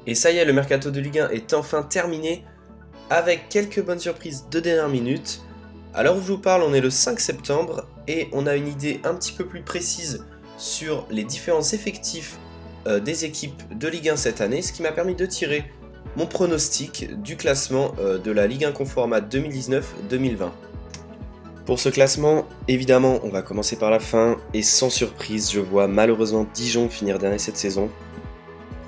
Et ça y est, le mercato de Ligue 1 est enfin terminé, avec quelques bonnes surprises de dernière minute. À l'heure où je vous parle, on est le 5 septembre, et on a une idée un petit peu plus précise sur les différents effectifs des équipes de Ligue 1 cette année, ce qui m'a permis de tirer mon pronostic du classement de la Ligue 1 Conforama 2019-2020. Pour ce classement, évidemment, on va commencer par la fin, et sans surprise, je vois malheureusement Dijon finir dernier cette saison.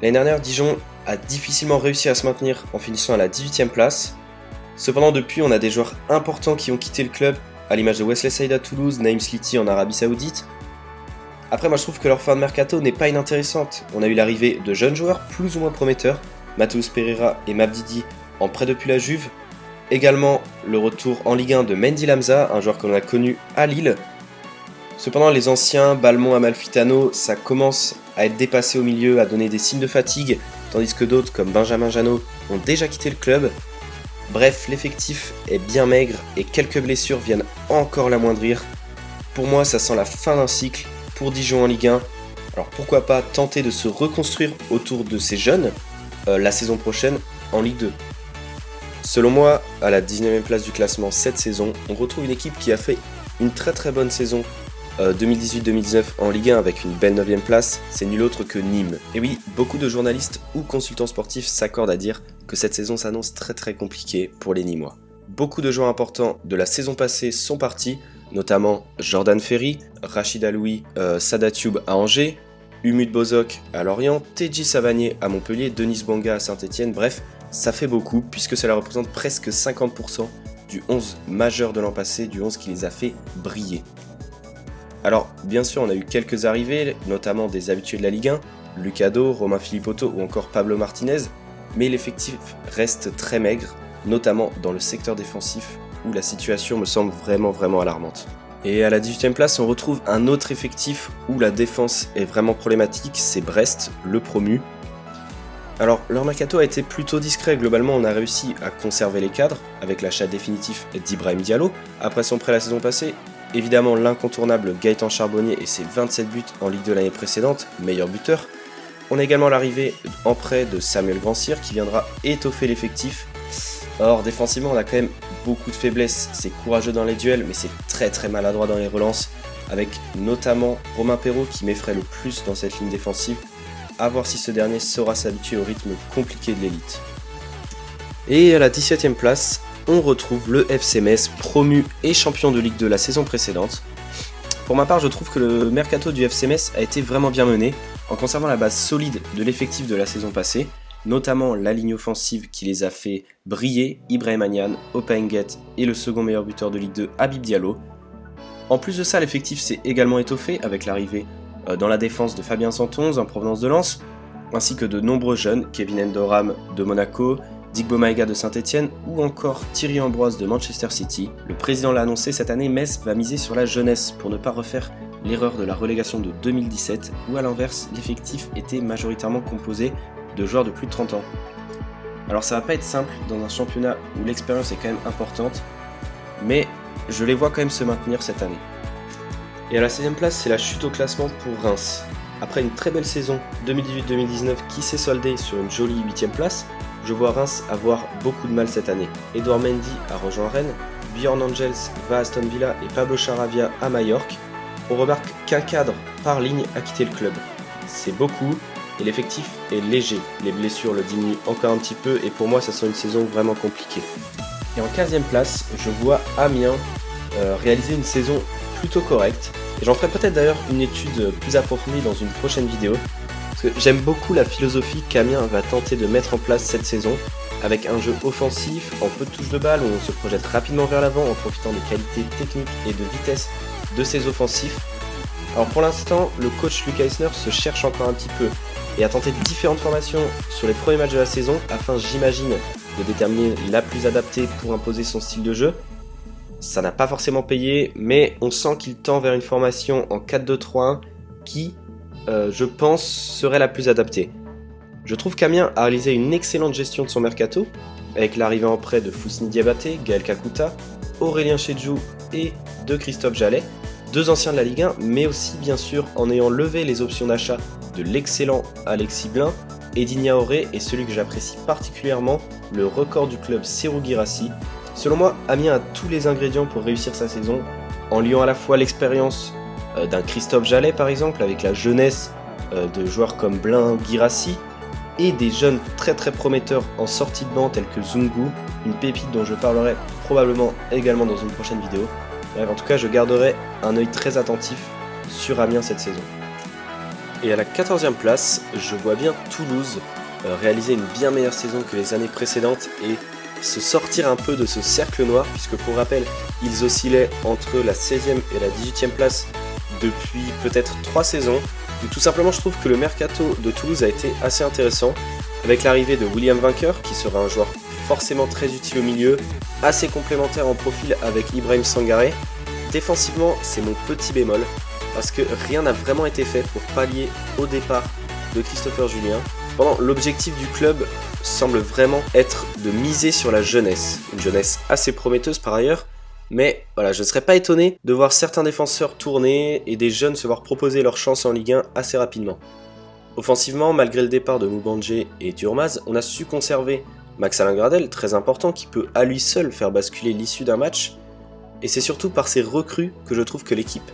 L'année dernière, Dijon a difficilement réussi à se maintenir en finissant à la 18e place. Cependant, depuis, on a des joueurs importants qui ont quitté le club, à l'image de Wesley Saïd à Toulouse, Naïm Sliti en Arabie Saoudite. Après, moi je trouve que leur fin de mercato n'est pas inintéressante. On a eu l'arrivée de jeunes joueurs plus ou moins prometteurs, Matheus Pereira et Mabdidi en prêt depuis la Juve. Également le retour en Ligue 1 de Mendy Lamza, un joueur que l'on a connu à Lille. Cependant, les anciens, Balmont, Amalfitano, ça commence à être dépassé au milieu, à donner des signes de fatigue, tandis que d'autres, comme Benjamin Janot, ont déjà quitté le club. Bref, l'effectif est bien maigre et quelques blessures viennent encore l'amoindrir. Pour moi, ça sent la fin d'un cycle pour Dijon en Ligue 1. Alors pourquoi pas tenter de se reconstruire autour de ces jeunes la saison prochaine en Ligue 2. Selon moi, à la 19e place du classement cette saison, on retrouve une équipe qui a fait une très bonne saison 2018-2019 en Ligue 1 avec une belle 9e place, c'est nul autre que Nîmes. Et oui, beaucoup de journalistes ou consultants sportifs s'accordent à dire que cette saison s'annonce très compliquée pour les Nîmois. Beaucoup de joueurs importants de la saison passée sont partis, notamment Jordan Ferry, Rachid Aloui, Sada Thioub à Angers, Umut Bozok à Lorient, Teji Savanier à Montpellier, Denis Bouanga à Saint-Etienne, bref, ça fait beaucoup puisque cela représente presque 50% du 11 majeur de l'an passé, du 11 qui les a fait briller. Alors, bien sûr, on a eu quelques arrivées, notamment des habitués de la Ligue 1, Lucado, Romain Philippotto ou encore Pablo Martinez, mais l'effectif reste très maigre, notamment dans le secteur défensif, où la situation me semble vraiment alarmante. Et à la 18e place, on retrouve un autre effectif où la défense est vraiment problématique, c'est Brest, le promu. Alors, leur mercato a été plutôt discret, globalement on a réussi à conserver les cadres, avec l'achat définitif d'Ibrahim Diallo, après son prêt la saison passée. Évidemment l'incontournable Gaëtan Charbonnier et ses 27 buts en Ligue 2 l'année précédente, meilleur buteur. On a également l'arrivée en prêt de Samuel Grandsir qui viendra étoffer l'effectif. Or défensivement on a quand même beaucoup de faiblesses, c'est courageux dans les duels mais c'est très maladroit dans les relances, avec notamment Romain Perrault qui m'effraie le plus dans cette ligne défensive, à voir si ce dernier saura s'habituer au rythme compliqué de l'élite. Et à la 17e place, on retrouve le FC Metz, promu et champion de Ligue 2 la saison précédente. Pour ma part, je trouve que le mercato du FC Metz a été vraiment bien mené, en conservant la base solide de l'effectif de la saison passée, notamment la ligne offensive qui les a fait briller, Ibrahim Agnan, Openguet et le second meilleur buteur de Ligue 2, Habib Diallo. En plus de ça, l'effectif s'est également étoffé avec l'arrivée dans la défense de Fabien Santonze en provenance de Lens, ainsi que de nombreux jeunes, Kevin Endoram de Monaco, Digbo Maïga de Saint-Etienne ou encore Thierry Ambroise de Manchester City. Le président l'a annoncé, cette année Metz va miser sur la jeunesse pour ne pas refaire l'erreur de la relégation de 2017 où à l'inverse l'effectif était majoritairement composé de joueurs de plus de 30 ans. Alors ça va pas être simple dans un championnat où l'expérience est quand même importante, mais je les vois quand même se maintenir cette année. Et à la 16e place, c'est la chute au classement pour Reims. Après une très belle saison 2018-2019 qui s'est soldée sur une jolie 8e place, je vois Reims avoir beaucoup de mal cette année. Edouard Mendy a rejoint Rennes, Bjorn Angels va à Aston Villa et Pablo Charavia à Majorque. On remarque qu'un cadre par ligne a quitté le club. C'est beaucoup et l'effectif est léger. Les blessures le diminuent encore un petit peu et pour moi ça sent une saison vraiment compliquée. Et en 15e place, je vois Amiens réaliser une saison plutôt correcte. Et j'en ferai peut-être d'ailleurs une étude plus approfondie dans une prochaine vidéo. Parce que j'aime beaucoup la philosophie qu'Amiens va tenter de mettre en place cette saison, avec un jeu offensif en peu de touches de balle où on se projette rapidement vers l'avant en profitant des qualités techniques et de vitesse de ses offensifs. Alors pour l'instant, le coach Luc Eisner se cherche encore un petit peu et a tenté différentes formations sur les premiers matchs de la saison afin, j'imagine, de déterminer la plus adaptée pour imposer son style de jeu. Ça n'a pas forcément payé, mais on sent qu'il tend vers une formation en 4-2-3-1 qui, je pense, serait la plus adaptée. Je trouve qu'Amiens a réalisé une excellente gestion de son mercato, avec l'arrivée en prêt de Fousni Diabaté, Gaël Kakuta, Aurélien Chedjou et de Christophe Jallet, deux anciens de la Ligue 1, mais aussi bien sûr en ayant levé les options d'achat de l'excellent Alexis Blin Eddy Niaoré et celui que j'apprécie particulièrement, le record du club Serhou Guirassy. Selon moi, Amiens a tous les ingrédients pour réussir sa saison, en liant à la fois l'expérience d'un Christophe Jallet par exemple, avec la jeunesse de joueurs comme Blin Guirassy, et des jeunes très prometteurs en sortie de banc tels que Zungu, une pépite dont je parlerai probablement également dans une prochaine vidéo. Bref, en tout cas, je garderai un œil très attentif sur Amiens cette saison. Et à la 14e place, je vois bien Toulouse réaliser une bien meilleure saison que les années précédentes et se sortir un peu de ce cercle noir, puisque pour rappel, ils oscillaient entre la 16e et la 18e place depuis peut-être 3 saisons. Et tout simplement, je trouve que le mercato de Toulouse a été assez intéressant, avec l'arrivée de William Vainqueur, qui sera un joueur forcément très utile au milieu, assez complémentaire en profil avec Ibrahim Sangaré. Défensivement, c'est mon petit bémol, parce que rien n'a vraiment été fait pour pallier au départ de Christopher Julien. Cependant, l'objectif du club semble vraiment être de miser sur la jeunesse, une jeunesse assez prometteuse par ailleurs, mais voilà, je ne serais pas étonné de voir certains défenseurs tourner et des jeunes se voir proposer leur chance en Ligue 1 assez rapidement. Offensivement, malgré le départ de Moubandje et Durmaz, on a su conserver Max-Alain Gradel, très important, qui peut à lui seul faire basculer l'issue d'un match, et c'est surtout par ses recrues que je trouve que l'équipe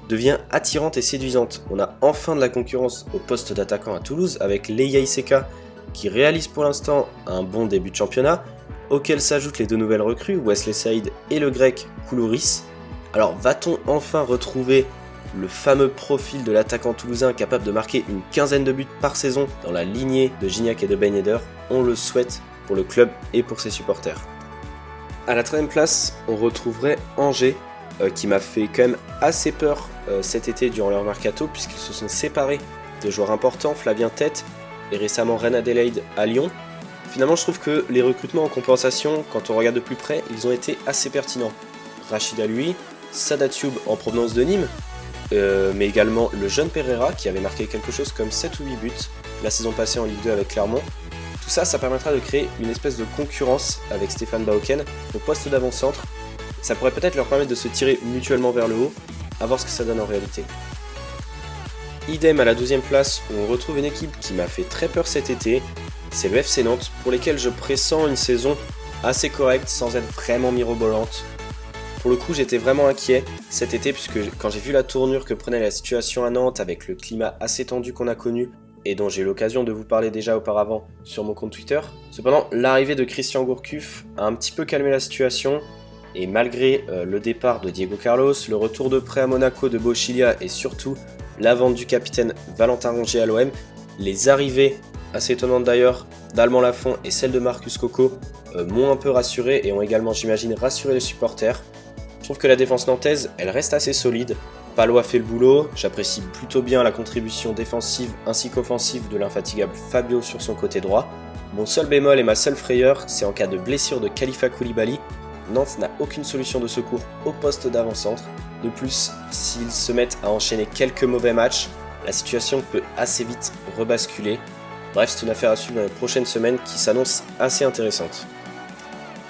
devient attirante et séduisante. On a enfin de la concurrence au poste d'attaquant à Toulouse avec Leia Iseka qui réalise pour l'instant un bon début de championnat, auquel s'ajoutent les 2 nouvelles recrues, Wesley Saïd et le grec Koulouris. Alors va-t-on enfin retrouver le fameux profil de l'attaquant toulousain capable de marquer une quinzaine de buts par saison dans la lignée de Gignac et de Ben Yedder? On le souhaite pour le club et pour ses supporters. À la 13e place, on retrouverait Angers, qui m'a fait quand même assez peur cet été durant leur mercato, puisqu'ils se sont séparés de joueurs importants, Flavien Tête et récemment Reine Adélaïde à Lyon. Finalement, je trouve que les recrutements en compensation, quand on regarde de plus près, ils ont été assez pertinents. Rachid Aloui, Sada Thioub en provenance de Nîmes, mais également le jeune Pereira qui avait marqué quelque chose comme 7 ou 8 buts la saison passée en Ligue 2 avec Clermont. Tout ça, ça permettra de créer une espèce de concurrence avec Stéphane Bauken au poste d'avant-centre. Ça pourrait peut-être leur permettre de se tirer mutuellement vers le haut, à voir ce que ça donne en réalité. Idem à la 12e place, où on retrouve une équipe qui m'a fait très peur cet été, c'est le FC Nantes, pour lesquels je pressens une saison assez correcte sans être vraiment mirobolante. Pour le coup, j'étais vraiment inquiet cet été, puisque quand j'ai vu la tournure que prenait la situation à Nantes avec le climat assez tendu qu'on a connu, et dont j'ai eu l'occasion de vous parler déjà auparavant sur mon compte Twitter. Cependant, l'arrivée de Christian Gourcuff a un petit peu calmé la situation, et malgré le départ de Diego Carlos, le retour de prêt à Monaco de Bocchiglia et surtout la vente du capitaine Valentin Rongier à l'OM, les arrivées, assez étonnantes d'ailleurs, d'Alban Lafont et celles de Marcus Coco m'ont un peu rassuré et ont également, j'imagine, rassuré les supporters. Je trouve que la défense nantaise, elle reste assez solide. Palois fait le boulot, j'apprécie plutôt bien la contribution défensive ainsi qu'offensive de l'infatigable Fabio sur son côté droit. Mon seul bémol et ma seule frayeur, c'est en cas de blessure de Khalifa Koulibaly. Nantes n'a aucune solution de secours au poste d'avant-centre. De plus, s'ils se mettent à enchaîner quelques mauvais matchs, la situation peut assez vite rebasculer. Bref, c'est une affaire à suivre dans les prochaines semaines qui s'annonce assez intéressante.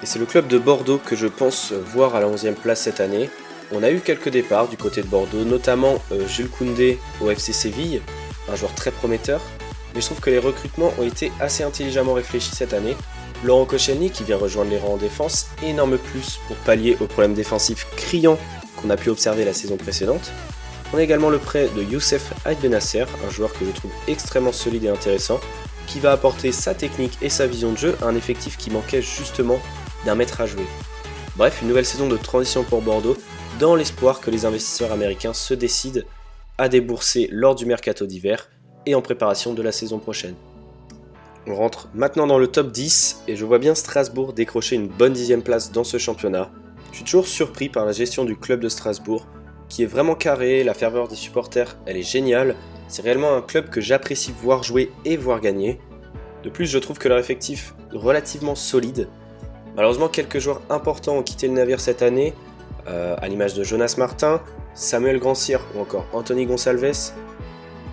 Et c'est le club de Bordeaux que je pense voir à la 11e place cette année. On a eu quelques départs du côté de Bordeaux, notamment Jules Koundé au FC Séville, un joueur très prometteur. Mais je trouve que les recrutements ont été assez intelligemment réfléchis cette année. Laurent Koscielny qui vient rejoindre les rangs en défense, énorme plus pour pallier aux problèmes défensifs criants qu'on a pu observer la saison précédente. On a également le prêt de Youssef Aït Benasser, un joueur que je trouve extrêmement solide et intéressant, qui va apporter sa technique et sa vision de jeu à un effectif qui manquait justement d'un maître à jouer. Bref, une nouvelle saison de transition pour Bordeaux, dans l'espoir que les investisseurs américains se décident à débourser lors du mercato d'hiver et en préparation de la saison prochaine. On rentre maintenant dans le top 10 et je vois bien Strasbourg décrocher une bonne 10e place dans ce championnat. Je suis toujours surpris par la gestion du club de Strasbourg, qui est vraiment carré, la ferveur des supporters elle est géniale, c'est réellement un club que j'apprécie voir jouer et voir gagner. De plus, je trouve que leur effectif est relativement solide. Malheureusement, quelques joueurs importants ont quitté le navire cette année, à l'image de Jonas Martin, Samuel Grandsir ou encore Anthony Gonçalves.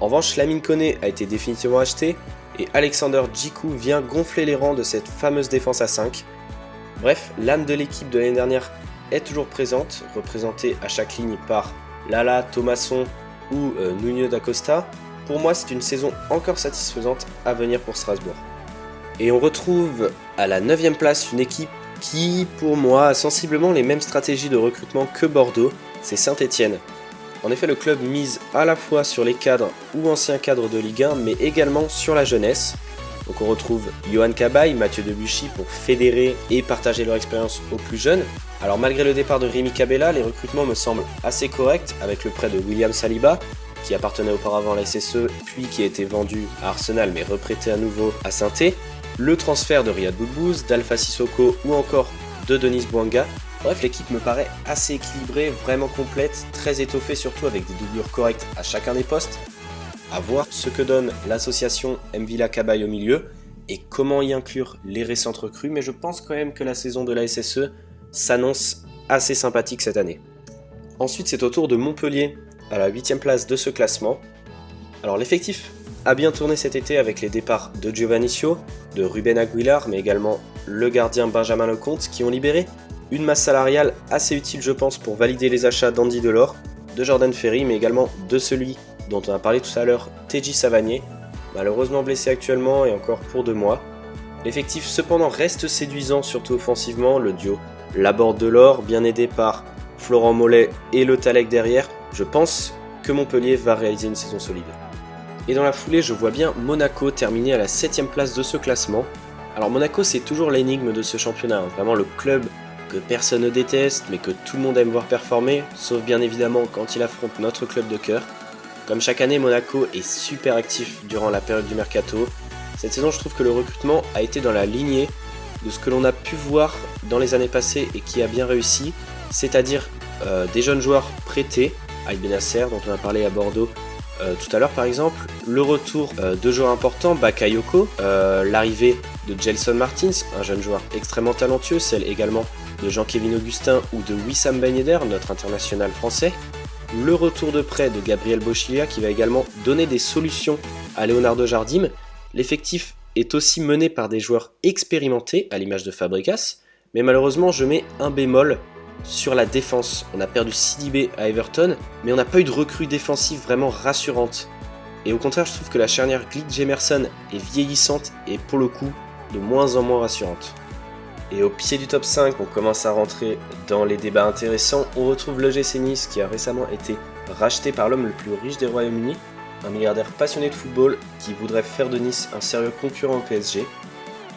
En revanche, Lamine Koné a été définitivement acheté et Alexander Djikou vient gonfler les rangs de cette fameuse défense à 5. Bref, l'âme de l'équipe de l'année dernière est toujours présente, représentée à chaque ligne par Lala, Thomasson ou Nuno da Costa. pour moi c'est une saison encore satisfaisante à venir pour Strasbourg. Et on retrouve à la 9ème place une équipe qui, pour moi, a sensiblement les mêmes stratégies de recrutement que Bordeaux, c'est Saint-Étienne. En effet, le club mise à la fois sur les cadres ou anciens cadres de Ligue 1, mais également sur la jeunesse. Donc on retrouve Yohan Cabaye, Mathieu Debuchy pour fédérer et partager leur expérience aux plus jeunes. Alors malgré le départ de Rémi Cabella, les recrutements me semblent assez corrects, avec le prêt de William Saliba, qui appartenait auparavant à la SSE, puis qui a été vendu à Arsenal mais reprêté à nouveau à Saint-Étienne. Le transfert de Riyad Boulbouz, d'Alpha Sissoko ou encore de Denis Bouanga. Bref, l'équipe me paraît assez équilibrée, vraiment complète, très étoffée surtout avec des doublures correctes à chacun des postes. À voir ce que donne l'association Mvila Cabaye au milieu et comment y inclure les récentes recrues, mais je pense quand même que la saison de la SSE s'annonce assez sympathique cette année. Ensuite, c'est au tour de Montpellier à la 8ème place de ce classement. Alors l'effectif a bien tourné cet été avec les départs de Giovannicio, de Ruben Aguilar, mais également le gardien Benjamin Lecomte qui ont libéré une masse salariale assez utile je pense pour valider les achats d'Andy Delors, de Jordan Ferry, mais également de celui dont on a parlé tout à l'heure, Teji Savanier, malheureusement blessé actuellement et encore pour 2 mois. L'effectif cependant reste séduisant, surtout offensivement, le duo Laborde-Delors, bien aidé par Florent Mollet et Le Talec derrière, je pense que Montpellier va réaliser une saison solide. Et dans la foulée, je vois bien Monaco terminer à la 7ème place de ce classement. Alors Monaco, c'est toujours l'énigme de ce championnat, vraiment le club que personne ne déteste, mais que tout le monde aime voir performer, sauf bien évidemment quand il affronte notre club de cœur. Comme chaque année, Monaco est super actif durant la période du mercato. Cette saison, je trouve que le recrutement a été dans la lignée de ce que l'on a pu voir dans les années passées et qui a bien réussi, c'est-à-dire des jeunes joueurs prêtés, Aïd Benasser dont on a parlé à Bordeaux tout à l'heure par exemple, le retour de joueurs importants, Bakayoko, l'arrivée de Gelson Martins, un jeune joueur extrêmement talentueux, celle également de Jean-Kévin Augustin ou de Wissam Ben Yedder, notre international français, le retour de prêt de Gabriel Bochilia qui va également donner des solutions à Leonardo Jardim. L'effectif est aussi mené par des joueurs expérimentés à l'image de Fabregas, mais malheureusement je mets un bémol sur la défense. On a perdu Sidibé à Everton, mais on n'a pas eu de recrue défensive vraiment rassurante. Et au contraire, je trouve que la charnière Glick-Jemerson est vieillissante et pour le coup, de moins en moins rassurante. Et au pied du top 5, on commence à rentrer dans les débats intéressants. On retrouve l'OGC Nice qui a récemment été racheté par l'homme le plus riche des Royaumes-Unis, un milliardaire passionné de football qui voudrait faire de Nice un sérieux concurrent au PSG.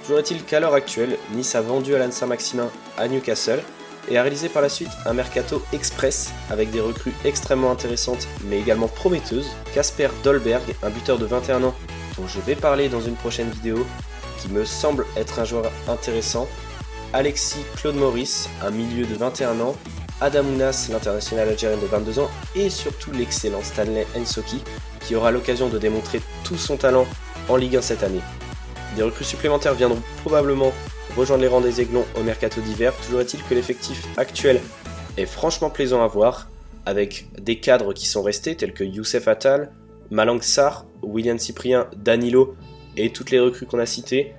Toujours est-il qu'à l'heure actuelle, Nice a vendu Alan Saint-Maximin à Newcastle et a réalisé par la suite un mercato express avec des recrues extrêmement intéressantes mais également prometteuses. Casper Dolberg, un buteur de 21 ans dont je vais parler dans une prochaine vidéo, qui me semble être un joueur intéressant. Alexis Claude Maurice, un milieu de 21 ans. Adam Ounas, l'international algérien de 22 ans. Et surtout l'excellent Stanley Nsoki, qui aura l'occasion de démontrer tout son talent en Ligue 1 cette année. Des recrues supplémentaires viendront probablement rejoindre les rangs des Aiglons au mercato d'hiver. Toujours est-il que l'effectif actuel est franchement plaisant à voir, avec des cadres qui sont restés tels que Youssef Attal, Malang Sarr, William Cyprien, Danilo et toutes les recrues qu'on a citées.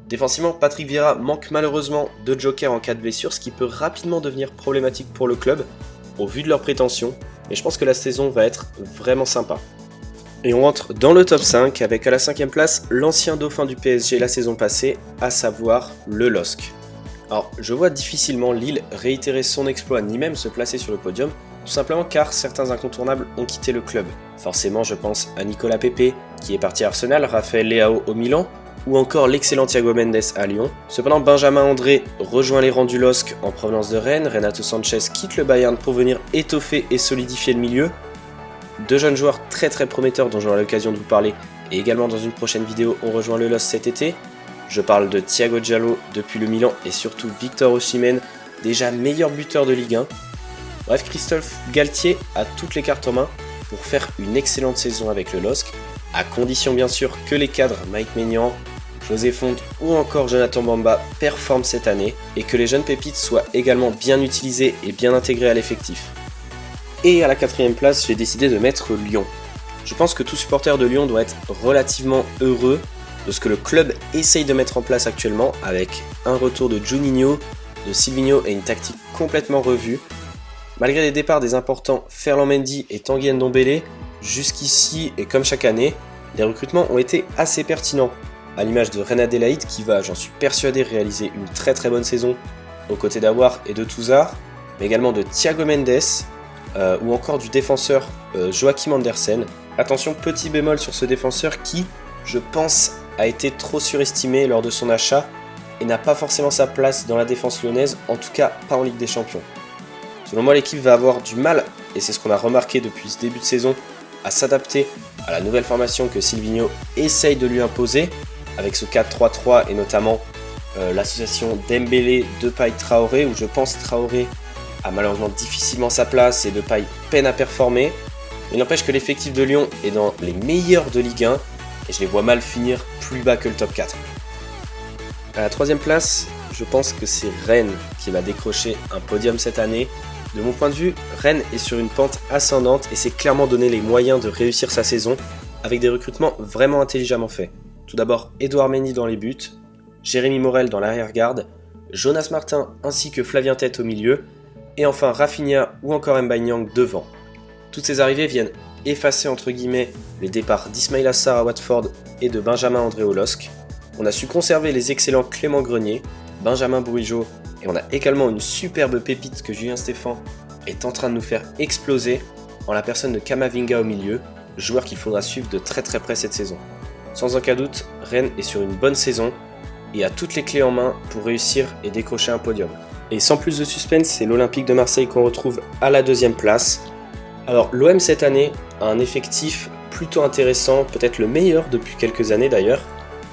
Défensivement, Patrick Vieira manque malheureusement de joker en cas de blessure, ce qui peut rapidement devenir problématique pour le club, au vu de leurs prétentions, mais je pense que la saison va être vraiment sympa. Et on rentre dans le top 5 avec à la 5ème place l'ancien dauphin du PSG la saison passée, à savoir le LOSC. Alors je vois difficilement Lille réitérer son exploit ni même se placer sur le podium, tout simplement car certains incontournables ont quitté le club. Forcément je pense à Nicolas Pepe qui est parti à Arsenal, Raphaël Leao au Milan, ou encore l'excellent Thiago Mendes à Lyon. Cependant Benjamin André rejoint les rangs du LOSC en provenance de Rennes, Renato Sanchez quitte le Bayern pour venir étoffer et solidifier le milieu. Deux jeunes joueurs très prometteurs dont j'aurai l'occasion de vous parler et également dans une prochaine vidéo ont rejoint le LOSC cet été. Je parle de Thiago Diallo depuis le Milan et surtout Victor Osimhen, déjà meilleur buteur de Ligue 1. Bref, Christophe Galtier a toutes les cartes en main pour faire une excellente saison avec le LOSC, à condition bien sûr que les cadres Mike Maignan, José Fonte ou encore Jonathan Bamba performent cette année et que les jeunes pépites soient également bien utilisés et bien intégrés à l'effectif. Et à la 4ème place, j'ai décidé de mettre Lyon. Je pense que tout supporter de Lyon doit être relativement heureux de ce que le club essaye de mettre en place actuellement avec un retour de Juninho, de Silvinho et une tactique complètement revue. Malgré les départs des importants Ferland Mendy et Tanguy Ndombele, Jusqu'ici, et comme chaque année, les recrutements ont été assez pertinents, à l'image de Reine Adélaïde qui va, j'en suis persuadé, réaliser une très très bonne saison aux côtés d'Aouar et de Touzard, mais également de Thiago Mendes ou encore du défenseur Joachim Andersen. Attention, petit bémol sur ce défenseur qui, je pense, a été trop surestimé lors de son achat et n'a pas forcément sa place dans la défense lyonnaise, en tout cas pas en Ligue des Champions. Selon moi, l'équipe va avoir du mal, et c'est ce qu'on a remarqué depuis ce début de saison, à s'adapter à la nouvelle formation que Silvinho essaye de lui imposer, avec ce 4-3-3 et notamment l'association Dembélé, Depay, Traoré, où je pense Traoré a malheureusement difficilement sa place et Depay peine à performer. Il n'empêche que l'effectif de Lyon est dans les meilleurs de Ligue 1 et je les vois mal finir plus bas que le top 4. À la troisième place, je pense que c'est Rennes qui va décrocher un podium cette année. De mon point de vue, Rennes est sur une pente ascendante et s'est clairement donné les moyens de réussir sa saison avec des recrutements vraiment intelligemment faits. Tout d'abord, Edouard Mendy dans les buts, Jérémy Morel dans l'arrière-garde, Jonas Martin ainsi que Flavien Tête au milieu, et enfin Rafinha ou encore Mbaye Niang devant. Toutes ces arrivées viennent effacer entre guillemets les départs d'Ismaïla Sarr à Watford et de Benjamin André au LOSC. On a su conserver les excellents Clément Grenier, Benjamin Bourigeaud, et on a également une superbe pépite que Julien Stéphan est en train de nous faire exploser en la personne de Kamavinga au milieu, joueur qu'il faudra suivre de très très près cette saison. Sans aucun doute, Rennes est sur une bonne saison et a toutes les clés en main pour réussir et décrocher un podium. Et sans plus de suspense, c'est l'Olympique de Marseille qu'on retrouve à la deuxième place. Alors l'OM cette année a un effectif plutôt intéressant, peut-être le meilleur depuis quelques années d'ailleurs,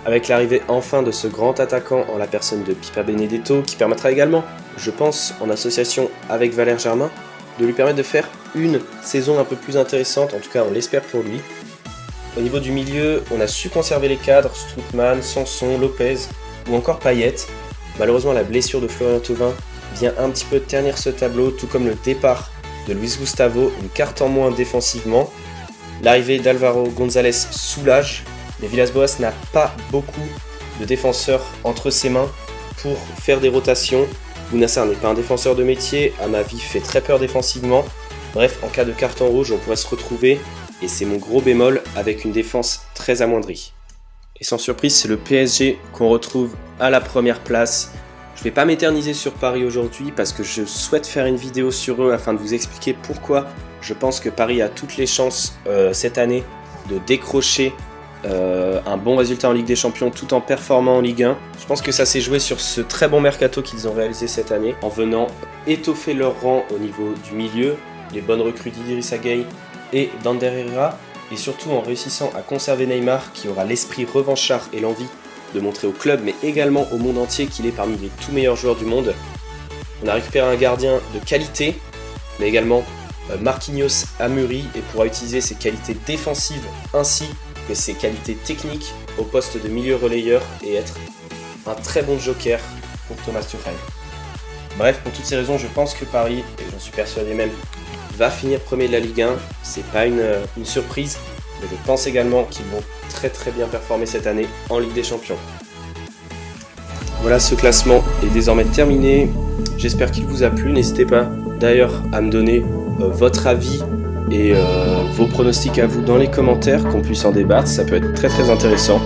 avec l'arrivée enfin de ce grand attaquant en la personne de Pipa Benedetto, qui permettra également, je pense, en association avec Valère Germain, de lui permettre de faire une saison un peu plus intéressante, en tout cas on l'espère pour lui. Au niveau du milieu, on a su conserver les cadres, Strootman, Sanson, Lopez ou encore Payet. Malheureusement, la blessure de Florian Thauvin vient un petit peu ternir ce tableau, tout comme le départ de Luis Gustavo, une carte en moins défensivement. L'arrivée d'Alvaro González soulage, mais Villas-Boas n'a pas beaucoup de défenseurs entre ses mains pour faire des rotations. Bounassar n'est pas un défenseur de métier, à ma vie fait très peur défensivement. Bref, en cas de carton rouge, on pourrait se retrouver, et c'est mon gros bémol, avec une défense très amoindrie. Et sans surprise, c'est le PSG qu'on retrouve à la première place. Je ne vais pas m'éterniser sur Paris aujourd'hui parce que je souhaite faire une vidéo sur eux afin de vous expliquer pourquoi je pense que Paris a toutes les chances cette année de décrocher un bon résultat en Ligue des Champions tout en performant en Ligue 1. Je pense que ça s'est joué sur ce très bon mercato qu'ils ont réalisé cette année en venant étoffer leur rang au niveau du milieu, les bonnes recrues d'Idrissa Gueye et d'Ander Herrera, et surtout en réussissant à conserver Neymar qui aura l'esprit revanchard et l'envie de montrer au club mais également au monde entier qu'il est parmi les tout meilleurs joueurs du monde. On a récupéré un gardien de qualité mais également Marquinhos Amuri et pourra utiliser ses qualités défensives ainsi que ses qualités techniques au poste de milieu relayeur et être un très bon joker pour Thomas Tuchel. Bref, pour toutes ces raisons, je pense que Paris, et j'en suis persuadé même, va finir premier de la Ligue 1. C'est pas une surprise, mais je pense également qu'ils vont très très bien performer cette année en Ligue des Champions. Voilà, ce classement est désormais terminé. J'espère qu'il vous a plu. N'hésitez pas d'ailleurs à me donner votre avis et vos pronostics à vous dans les commentaires, qu'on puisse en débattre. Ça peut être très très intéressant.